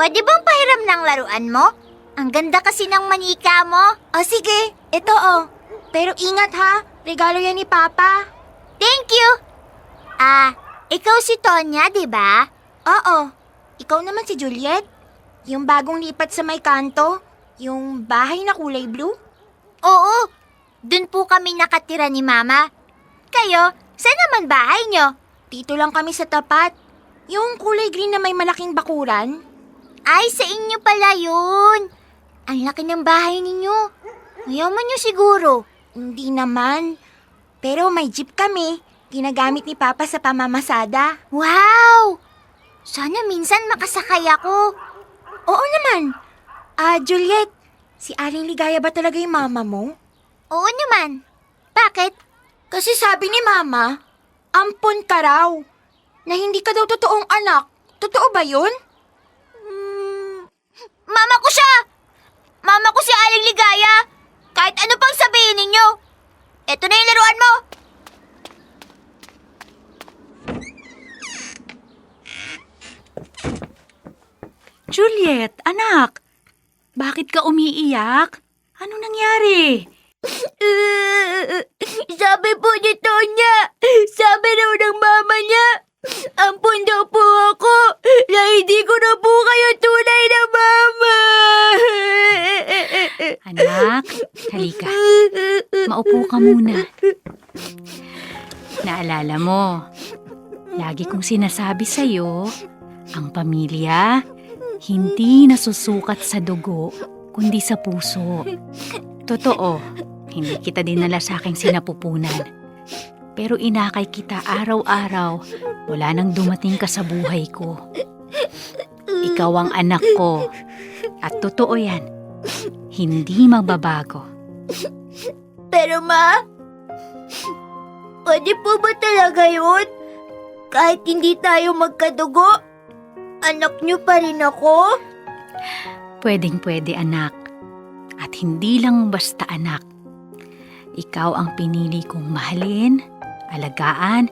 Pwede bang pahiram ng laruan mo? Ang ganda kasi ng manika mo. Sige, ito Pero ingat ha, regalo yan ni Papa. Thank you! Ikaw si Tonya, di ba? Oo, ikaw naman si Juliet? Yung bagong lipat sa may kanto? Yung bahay na kulay blue? Oo, dun po kami nakatira ni Mama. Kayo, saan naman bahay nyo? Dito lang kami sa tapat. Yung kulay green na may malaking bakuran. Ay, sa inyo pala yun. Ang laki ng bahay ninyo. Mayaman nyo siguro. Hindi naman. Pero may jeep kami. Ginagamit ni Papa sa pamamasada. Wow! Sana minsan makasakay ako. Oo naman. Juliet, si Aling Ligaya ba talaga yung mama mo? Oo naman. Bakit? Kasi sabi ni Mama, ampon ka raw. Na hindi ka daw totoong anak. Totoo ba yun? Mama ko siya! Mama ko si Aling Ligaya! Kahit ano pang sabihin ninyo! Eto na yung laruan mo! Juliet, anak! Bakit ka umiiyak? Ano nangyari? Sabi po ni Tonya, sabi raw ng mama niya, ampun daw po ako na hindi ko na po kayo tunay na mama. Anak, halika. Maupo ka muna. Naalala mo, lagi kong sinasabi sa'yo, ang pamilya, hindi nasusukat sa dugo, kundi sa puso. Totoo, hindi kita dinala sa aking sinapupunan. Pero inakay kita araw-araw mula nang dumating ka sa buhay ko. Ikaw ang anak ko. At totoo yan, hindi magbabago. Pero ma, pwede po ba talaga yun? Kahit hindi tayo magkadugo, anak niyo pa rin ako? Pwedeng-pwede, anak. At hindi lang basta anak. Ikaw ang pinili kong mahalin, alagaan,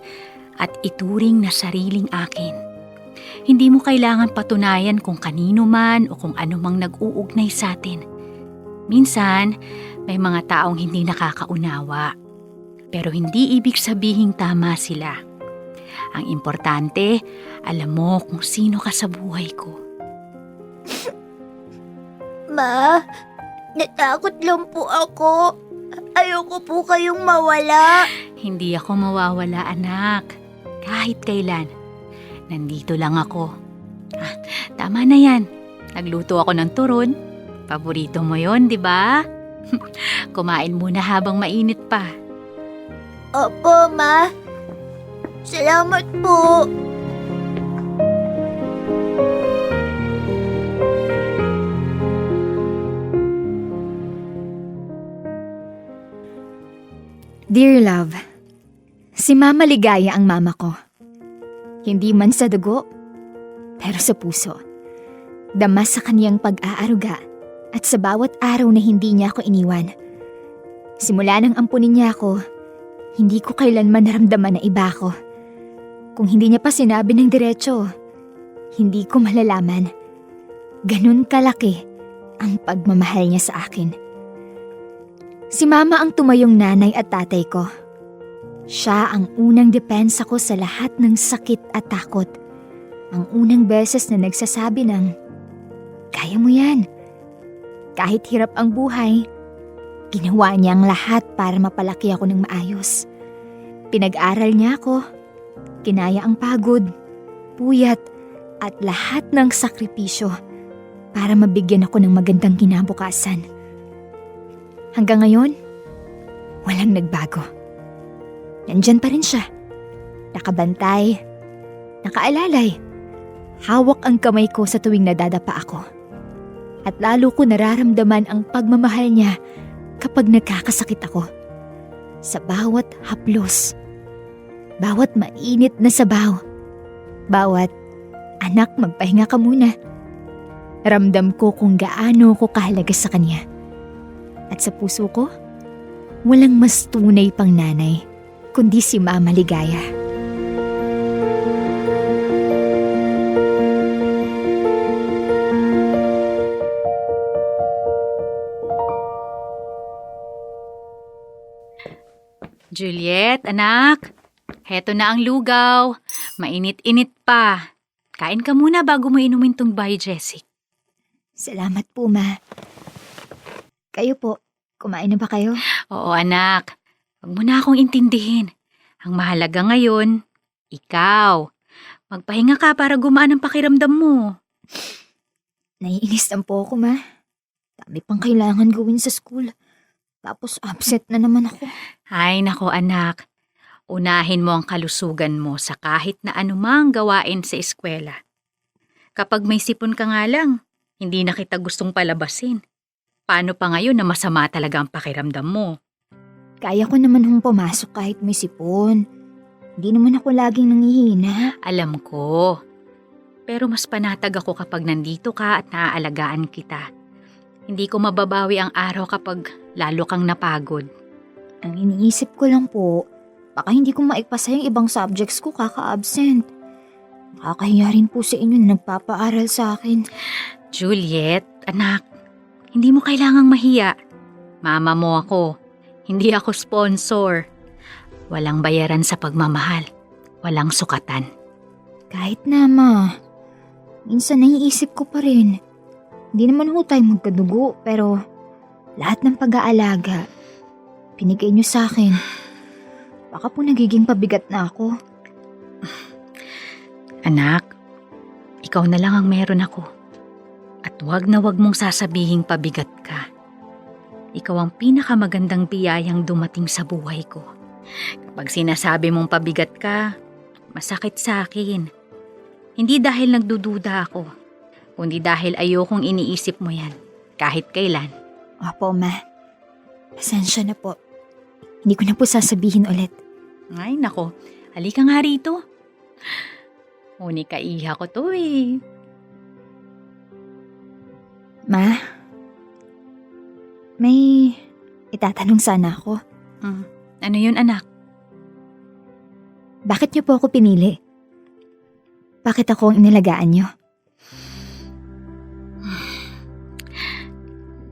at ituring na sariling akin. Hindi mo kailangan patunayan kung kanino man o kung ano mang nag-uugnay sa atin. Minsan, may mga taong hindi nakakaunawa. Pero hindi ibig sabihing tama sila. Ang importante, alam mo kung sino ka sa buhay ko. Ma, natakot lang po ako. Ayoko po kayong mawala. Hindi ako mawawala, anak. Kahit kailan. Nandito lang ako. Tama na yan. Nagluto ako ng turon. Paborito mo yon, di ba? Kumain muna habang mainit pa. Opo, Ma. Salamat po. Dear love, si Mama Ligaya ang mama ko. Hindi man sa dugo, pero sa puso. Dama sa kaniyang pag-aaruga at sa bawat araw na hindi niya ako iniwan. Simula nang ampunin niya ako, hindi ko kailanman naramdaman na iba ako. Kung hindi niya pa sinabi ng diretso, hindi ko malalaman. Ganun kalaki ang pagmamahal niya sa akin. Si Mama ang tumayong nanay at tatay ko. Siya ang unang depensa ko sa lahat ng sakit at takot. Ang unang beses na nagsasabi ng, "Kaya mo yan." Kahit hirap ang buhay, ginawa niya ang lahat para mapalaki ako ng maayos. Pinag-aral niya ako, kinaya ang pagod, puyat at lahat ng sakripisyo para mabigyan ako ng magandang kinabukasan. Hanggang ngayon, walang nagbago. Nandyan pa rin siya. Nakabantay, nakaalalay. Hawak ang kamay ko sa tuwing nadadapa ako. At lalo ko nararamdaman ang pagmamahal niya kapag nagkakasakit ako. Sa bawat haplos, bawat mainit na sabaw, bawat anak magpahinga ka muna. Ramdam ko kung gaano ko kahalaga sa kanya. At sa puso ko, walang mas tunay pang nanay, kundi si Mama Ligaya. Juliet, anak. Heto na ang lugaw. Mainit-init pa. Kain ka muna bago mo inumin tong biogesic. Salamat po, Ma. Kayo po, kumain na ba kayo? Oo, anak. Huwag mo na akong intindihin. Ang mahalaga ngayon, ikaw. Magpahinga ka para gumaan ang pakiramdam mo. Naiinis lang po ako, Ma. Dami pang kailangan gawin sa school. Tapos upset na naman ako. Ay, nako anak. Unahin mo ang kalusugan mo sa kahit na anumang gawain sa eskwela. Kapag may sipon ka nga lang, hindi na kita gustong palabasin. Paano pa ngayon na masama talaga ang pakiramdam mo? Kaya ko naman hong pumasok kahit may sipon. Hindi naman ako laging nangihina. Alam ko. Pero mas panatag ako kapag nandito ka at naaalagaan kita. Hindi ko mababawi ang araw kapag lalo kang napagod. Ang iniisip ko lang po, baka hindi ko maipasa yung ibang subjects ko kaka-absent. Nakakahiya rin po sa inyo na nagpapaaral sa akin. Juliet, anak, hindi mo kailangang mahiya. Mama mo ako, hindi ako sponsor. Walang bayaran sa pagmamahal, walang sukatan. Kahit na, Ma. Minsan naiisip ko pa rin. Hindi naman ho tayo magkadugo, pero lahat ng pag-aalaga, pinigay niyo sa akin. Baka po nagiging pabigat na ako. Anak, ikaw na lang ang meron ako. At wag na wag mong sasabihing pabigat ka. Ikaw ang pinakamagandang biyayang dumating sa buhay ko. Kapag sinasabi mong pabigat ka, masakit sa akin. Hindi dahil nagdududa ako, kundi dahil ayokong iniisip mo yan, kahit kailan. Opo, Ma. Pasensya na po. Hindi ko na po sasabihin ulit. Ay, nako. Halika nga rito. Unika iha ko to eh. Ma, may itatanong sana ako. Ano yun, anak? Bakit niyo po ako pinili? Bakit ako ang inilagaan niyo?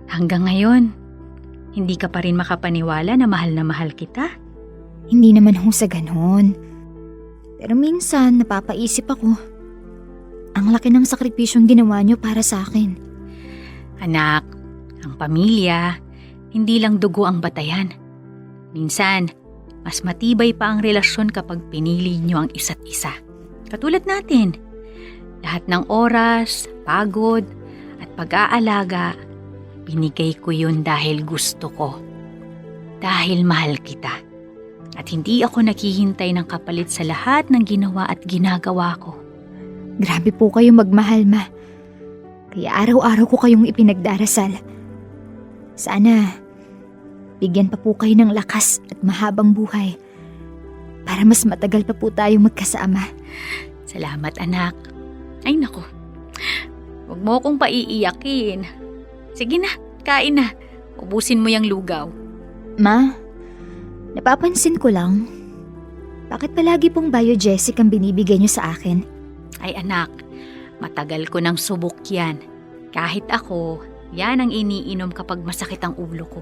Hanggang ngayon, hindi ka pa rin makapaniwala na mahal kita? Hindi naman ho sa ganon. Pero minsan napapaisip ako. Ang laki ng sakripisyong ginawa niyo para sa akin. Anak, ang pamilya, hindi lang dugo ang batayan. Minsan, mas matibay pa ang relasyon kapag pinili niyo ang isa't isa. Katulad natin, lahat ng oras, pagod, at pag-aalaga, binigay ko yun dahil gusto ko. Dahil mahal kita. At hindi ako naghihintay ng kapalit sa lahat ng ginawa at ginagawa ko. Grabe po kayo magmahal, Ma. Kaya araw-araw ko kayong ipinagdarasal. Sana, bigyan pa po kayo ng lakas at mahabang buhay para mas matagal pa po tayong magkasama. Salamat, anak. Ay, nako. Huwag mo akong paiiyakin. Sige na, kain na. Ubusin mo yung lugaw. Ma, napapansin ko lang, bakit palagi pong biogesic ang binibigay niyo sa akin? Ay, anak, matagal ko nang subok yan. Kahit ako, yan ang iniinom kapag masakit ang ulo ko.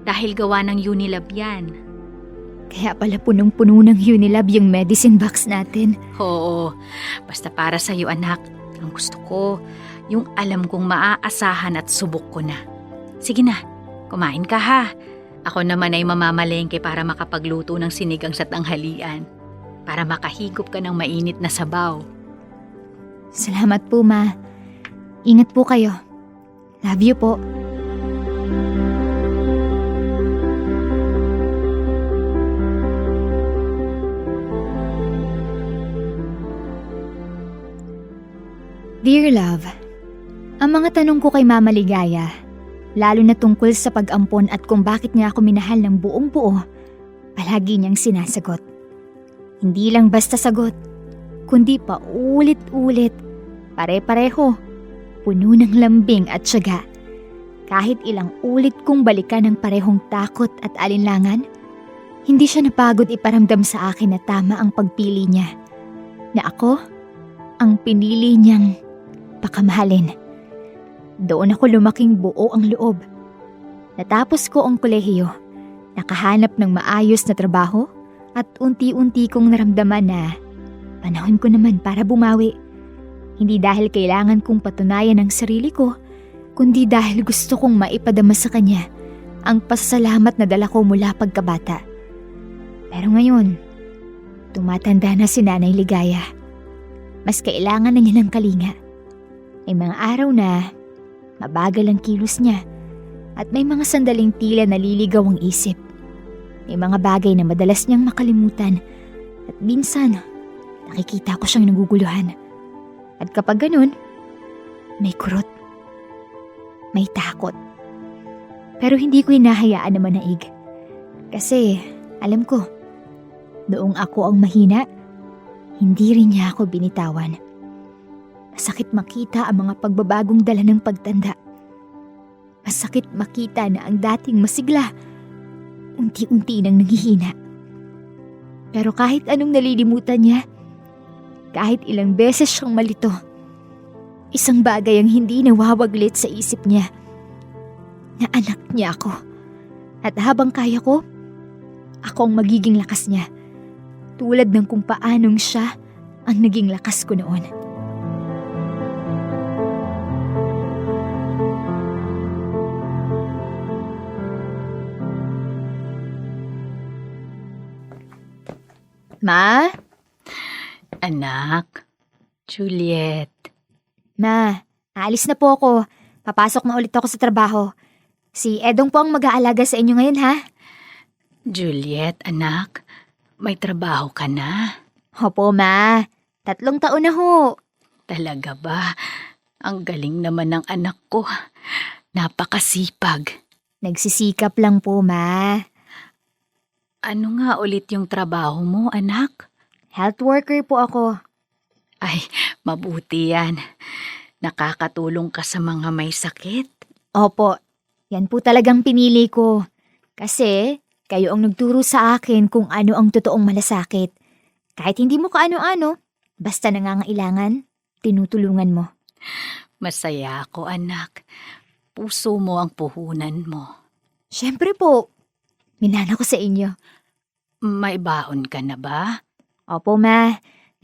Dahil gawa ng Unilab yan. Kaya pala punong-puno ng Unilab yung medicine box natin. Oo, basta para sa'yo, anak. Ang gusto ko, yung alam kong maaasahan at subok ko na. Sige na, kumain ka ha. Ako naman ay mamamalengke para makapagluto ng sinigang sa tanghalian. Para makahigop ka ng mainit na sabaw. Salamat po, Ma. Ingat po kayo. Love you po. Dear Love, ang mga tanong ko kay Mama Ligaya, lalo na tungkol sa pag-ampon at kung bakit niya ako minahal ng buong buo, palagi niyang sinasagot. Hindi lang basta sagot, kundi pa ulit-ulit, pare-pareho, puno ng lambing at tiyaga. Kahit ilang ulit kong balikan ng parehong takot at alinlangan, hindi siya napagod iparamdam sa akin na tama ang pagpili niya. Na ako, ang pinili niyang pakamahalin. Doon ako lumaking buo ang loob. Natapos ko ang kolehiyo nakahanap ng maayos na trabaho at unti-unti kong naramdaman na panahon ko naman para bumawi. Hindi dahil kailangan kong patunayan ang sarili ko, kundi dahil gusto kong maipadama sa kanya ang pasasalamat na dala ko mula pagkabata. Pero ngayon, tumatanda na si Nanay Ligaya. Mas kailangan na niya ng kalinga. May mga araw na mabagal ang kilos niya at may mga sandaling tila naliligaw ang isip. May mga bagay na madalas niyang makalimutan at minsan nakikita ko siyang naguguluhan. At kapag ganun, may kurot, may takot. Pero hindi ko hinahayaan na manaig. Kasi alam ko, noong ako ang mahina, hindi rin niya ako binitawan. Masakit makita ang mga pagbabagong dala ng pagtanda. Masakit makita na ang dating masigla, unti-unti nang nanghihina. Pero kahit anong nalilimutan niya, kahit ilang beses siyang malito, isang bagay ang hindi nawawaglit sa isip niya, na anak niya ako. At habang kaya ko, ako ang magiging lakas niya. Tulad ng kung paanong siya ang naging lakas ko noon. Ma? Anak, Juliet. Ma, aalis na po ako. Papasok na ulit ako sa trabaho. Si Edong po ang mag-aalaga sa inyo ngayon, ha? Juliet, anak, may trabaho ka na? Opo, Ma. 3 taon na ho. Talaga ba? Ang galing naman ng anak ko. Napakasipag. Nagsisikap lang po, Ma. Ano nga ulit yung trabaho mo, anak? Health worker po ako. Ay, mabuti yan. Nakakatulong ka sa mga may sakit. Opo, yan po talagang pinili ko. Kasi kayo ang nagturo sa akin kung ano ang totoong malasakit. Kahit hindi mo kaano-ano, basta nangangailangan, tinutulungan mo. Masaya ako, anak. Puso mo ang puhunan mo. Siyempre po, minana ko sa inyo. May baon ka na ba? Opo, Ma.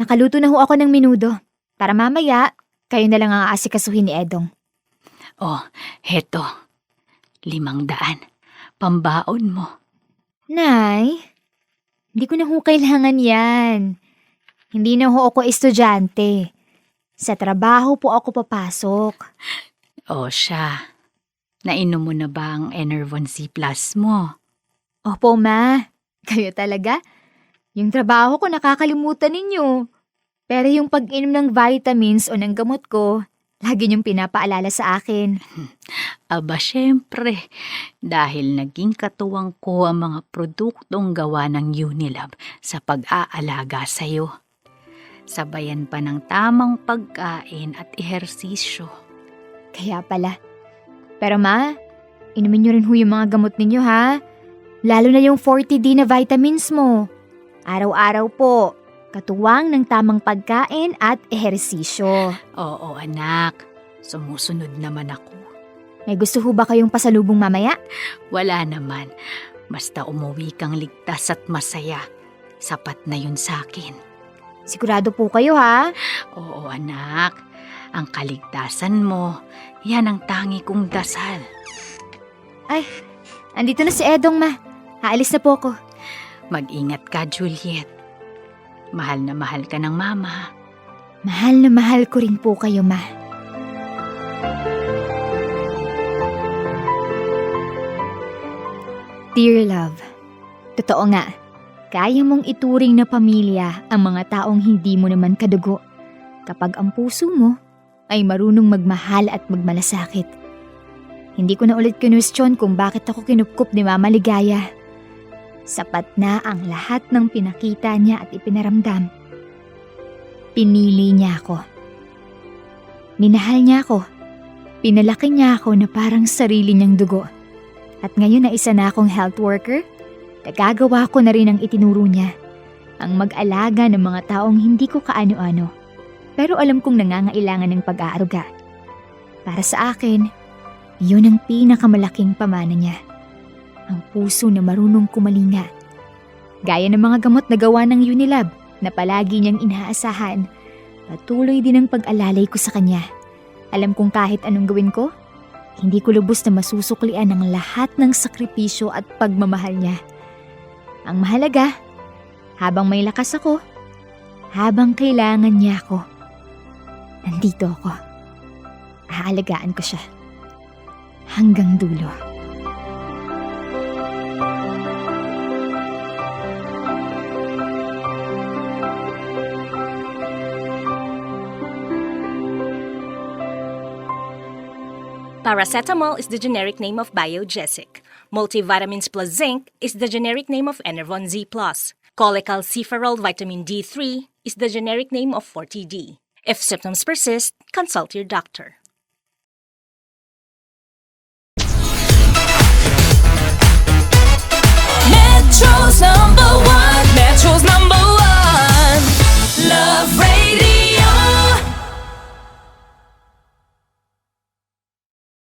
Nakaluto na ho ako ng minudo. Para mamaya, kayo na lang ang aasikasuhin ni Edong. Oh, heto. 500. Pambaon mo. Nay, hindi ko na ho kailangan yan. Hindi na ho ako estudyante. Sa trabaho po ako papasok. O siya. Nainom mo na ba ang Enervon C Plus mo? Opo, Ma. Kayo talaga? Yung trabaho ko nakakalimutan ninyo. Pero yung pag-inom ng vitamins o ng gamot ko, lagi niyong pinapaalala sa akin. Aba, syempre. Dahil naging katuwang ko ang mga produktong gawa ng Unilab sa pag-aalaga sa'yo. Sabayan pa ng tamang pagkain at ehersisyo. Kaya pala. Pero Ma, inumin niyo rin ho yung mga gamot ninyo, ha? Lalo na yung 40D na vitamins mo. Araw-araw po, katuwang ng tamang pagkain at ehersisyo. Oo, anak. Sumusunod naman ako. May gusto ho ba kayong pasalubong mamaya? Wala naman. Basta umuwi kang ligtas at masaya. Sapat na yun sa akin. Sigurado po kayo, ha? Oo, anak. Ang kaligtasan mo, yan ang tangi kong dasal. Ay, andito na si Edong, Ma. Aalis na po ako. Mag-ingat ka, Juliet. Mahal na mahal ka ng mama. Mahal na mahal ko rin po kayo, Ma. Dear love, totoo nga, kaya mong ituring na pamilya ang mga taong hindi mo naman kadugo kapag ang puso mo ay marunong magmahal at magmalasakit. Hindi ko na ulit kinwestiyon kung bakit ako kinupkup ni Mama Ligaya. Sapat na ang lahat ng pinakita niya at ipinaramdam. Pinili niya ako. Minahal niya ako. Pinalaki niya ako na parang sarili niyang dugo. At ngayon na isa na akong health worker, nagagawa ko na rin ang itinuro niya. Ang mag-alaga ng mga taong hindi ko kaano-ano. Pero alam kong nangangailangan ng pag-aaruga. Para sa akin, yun ang pinakamalaking pamana niya. ang puso na marunong kumalinga. Gaya ng mga gamot na gawa ng Unilab na palagi niyang inaasahan, patuloy din ang pag-alalay ko sa kanya. Alam kong kahit anong gawin ko, hindi ko lubos na masusuklian ang lahat ng sakripisyo at pagmamahal niya. Ang mahalaga, habang may lakas ako, habang kailangan niya ako, nandito ako. Aalagaan ko siya. Hanggang dulo. Paracetamol is the generic name of Biogesic. Multivitamins plus zinc is the generic name of Enervon Z+. Cholecalciferol vitamin D3 is the generic name of Forti-D. If symptoms persist, consult your doctor.